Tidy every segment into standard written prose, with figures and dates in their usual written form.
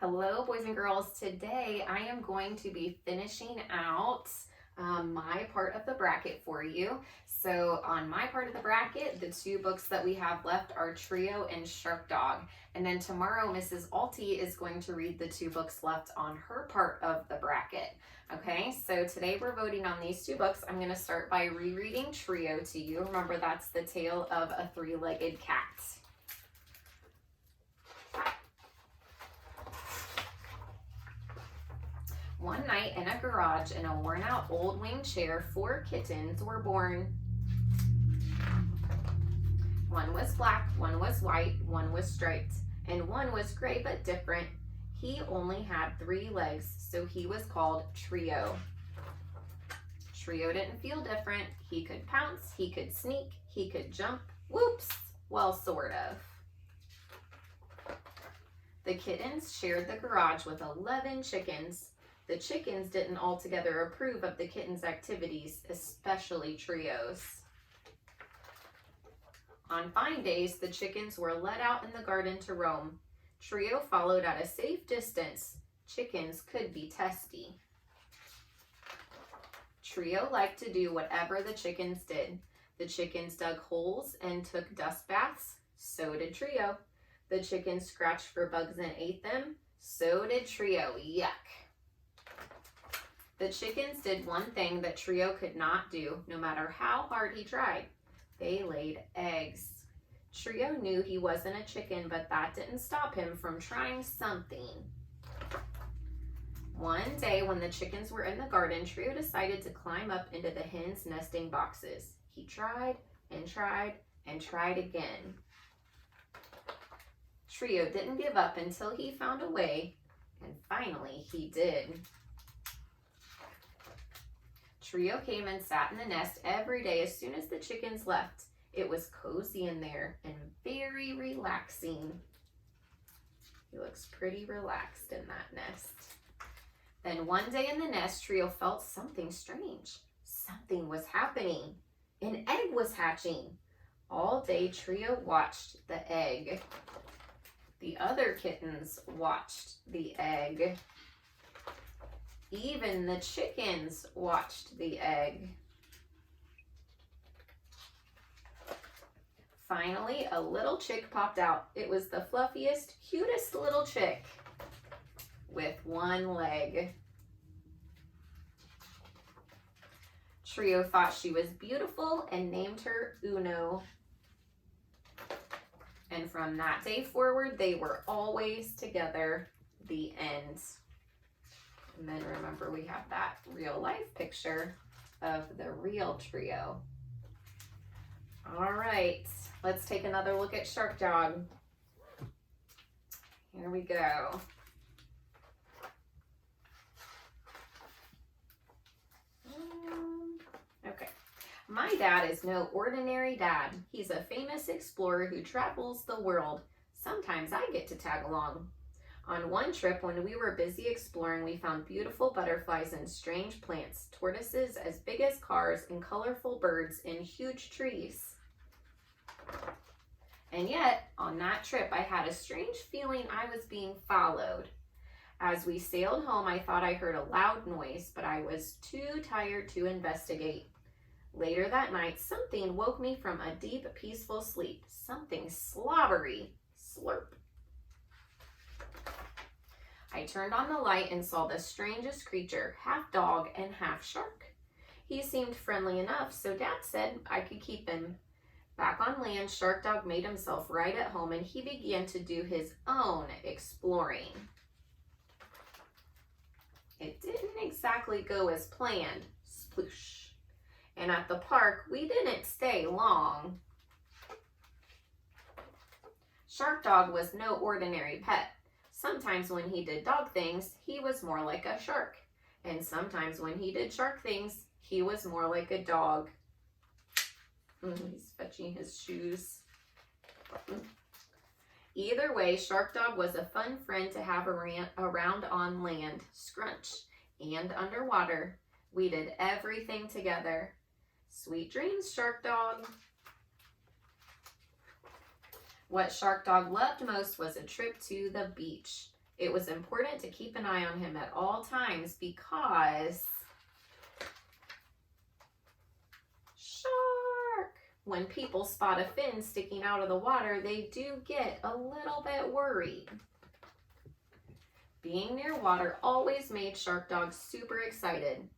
Hello, boys and girls. Today I am going to be finishing out my part of the bracket for you. So on my part of the bracket, the two books that we have left are Trio and Shark Dog. And then tomorrow, Mrs. Alty is going to read the two books left on her part of the bracket. Okay, so today we're voting on these two books. I'm going to start by rereading Trio to you. Remember, that's the tale of a three-legged cat. One night in a garage in a worn-out old wing chair, 4 kittens were born. One was black, one was white, one was striped, and one was gray but different. He only had 3 legs, so he was called Trio. Trio didn't feel different. He could pounce, he could sneak, he could jump. Whoops! Well, sort of. The kittens shared the garage with 11 chickens. The chickens didn't altogether approve of the kittens' activities, especially Trio's. On fine days, the chickens were let out in the garden to roam. Trio followed at a safe distance. Chickens could be testy. Trio liked to do whatever the chickens did. The chickens dug holes and took dust baths. So did Trio. The chickens scratched for bugs and ate them. So did Trio. Yuck. The chickens did one thing that Trio could not do, no matter how hard he tried. They laid eggs. Trio knew he wasn't a chicken, but that didn't stop him from trying something. One day when the chickens were in the garden, Trio decided to climb up into the hens' nesting boxes. He tried and tried and tried again. Trio didn't give up until he found a way, and finally he did. Trio came and sat in the nest every day as soon as the chickens left. It was cozy in there and very relaxing. He looks pretty relaxed in that nest. Then one day in the nest, Trio felt something strange. Something was happening. An egg was hatching. All day, Trio watched the egg. The other kittens watched the egg. Even the chickens watched the egg. Finally, a little chick popped out. It was the fluffiest, cutest little chick with 1 leg. Trio thought she was beautiful and named her Uno. And from that day forward, they were always together. The end. And then remember, we have that real life picture of the real Trio. All right, let's take another look at Shark Dog. Here we go. Okay. My dad is no ordinary dad. He's a famous explorer who travels the world. Sometimes I get to tag along. On one trip, when we were busy exploring, we found beautiful butterflies and strange plants, tortoises as big as cars, and colorful birds in huge trees. And yet, on that trip, I had a strange feeling I was being followed. As we sailed home, I thought I heard a loud noise, but I was too tired to investigate. Later that night, something woke me from a deep, peaceful sleep. Something slobbery. Slurp. I turned on the light and saw the strangest creature, half dog and half shark. He seemed friendly enough, so Dad said I could keep him. Back on land, Shark Dog made himself right at home and he began to do his own exploring. It didn't exactly go as planned. Sploosh. And at the park, we didn't stay long. Shark Dog was no ordinary pet. Sometimes when he did dog things, he was more like a shark. And sometimes when he did shark things, he was more like a dog. He's fetching his shoes. Either way, Shark Dog was a fun friend to have around on land, scrunch, and underwater. We did everything together. Sweet dreams, Shark Dog. What Shark Dog loved most was a trip to the beach. It was important to keep an eye on him at all times because shark! When people spot a fin sticking out of the water, they do get a little bit worried. Being near water always made Shark Dog super excited.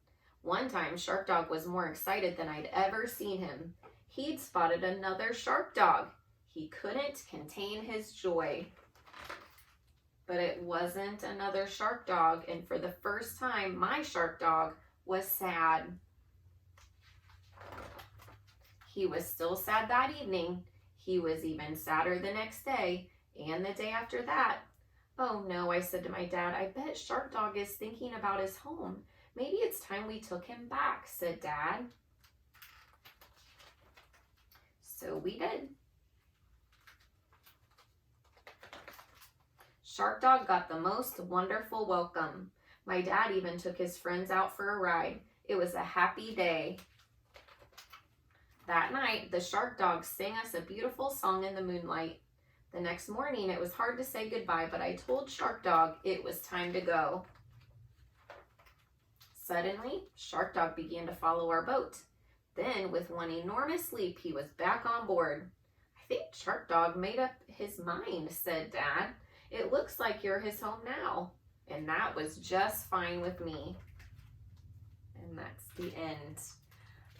One time, Shark Dog was more excited than I'd ever seen him. He'd spotted another shark dog. He couldn't contain his joy. But it wasn't another shark dog, and for the first time, my shark dog was sad. He was still sad that evening. He was even sadder the next day and the day after that. Oh no, I said to my dad, I bet Shark Dog is thinking about his home. Maybe it's time we took him back, said Dad. So we did. Shark Dog got the most wonderful welcome. My dad even took his friends out for a ride. It was a happy day. That night, the Shark Dog sang us a beautiful song in the moonlight. The next morning, it was hard to say goodbye, but I told Shark Dog it was time to go. Suddenly, Shark Dog began to follow our boat. Then, with one enormous leap, he was back on board. I think Shark Dog made up his mind, said Dad. It looks like you're his home now. And that was just fine with me. And that's the end.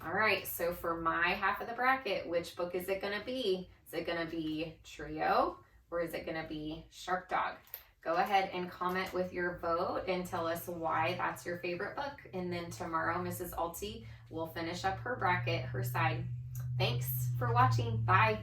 All right, so for my half of the bracket, which book is it going to be? Is it going to be Trio or is it going to be Shark Dog? Go ahead and comment with your vote and tell us why that's your favorite book. And then tomorrow, Mrs. Alty will finish up her bracket, her side. Thanks for watching. Bye.